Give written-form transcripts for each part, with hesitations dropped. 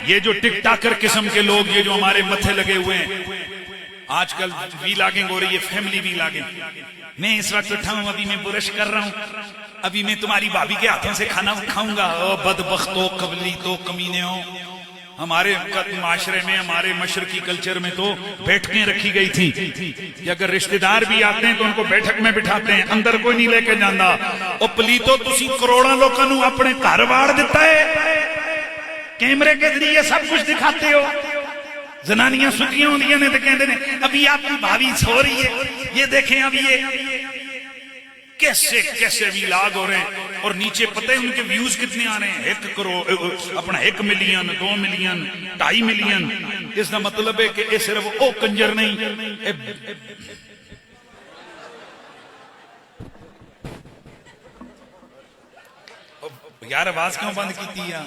ये जो टिक टाकर किस्म के लोग, ये जो हमारे मथे लगे हुए हैं आजकल, वीलॉगिंग हो रही है, फैमिली वीलॉगिंग। मैं इस वक्त उठा हूं, अभी मैं बुरश कर रहा हूं, अभी मैं तुम्हारी भाभी के हाथों से खाना खाऊंगा। ओ बदबख्तो, कबली तो कमीने हो। हमारे माशरे में, हमारे मशरकी कल्चर में तो बैठकें रखी गई थी कि अगर रिश्तेदार भी आते हैं तो उनको बैठक में बिठाते हैं, अंदर कोई नहीं लेके जाता। ओ पलीतो, तुसी करोड़ों लोगों को अपने घर वाड़ दिता है, कैमरे के जरिए सब कुछ दिखाते हो। जनानियां सुखियां होंदियां ने तो कहते हैं अभी आपकी भाभी सो रही है, ये देखें अभी ये कैसे कैसे व्लॉग हो रहे हैं। और नीचे पता है उनके व्यूज कितने आ रहे हैं, 1 करोड़, अपना 1 मिलियन, 2 मिलियन, 2.5 मिलियन। इसका मतलब है कि ये सिर्फ वो कंजर नहीं, यार आवाज क्यों बंद की थी यार?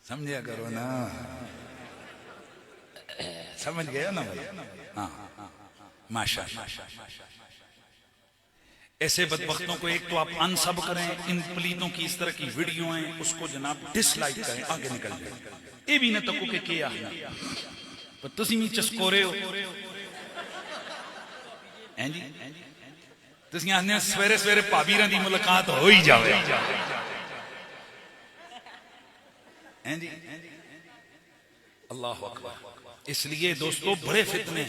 समझा करो ना, समझ गए ना भाई? हाँ, माशाअल्लाह। ऐसे बदबख्तों को एक तो आप अनसब करें, इन पलीतों की इस तरह की वीडियो हैं उसको जनाब डिसलाइक करें, आगे निकल जाए। ये भी ना तको के किया पर तुसी भी चस्कोरे हो हैं जी। तुसी आने सवेरे सवेरे भाभीरां दी मुलाकात हो ही जावे हैं जी। अल्लाह अकबर। इसलिए दोस्तों बड़े फितने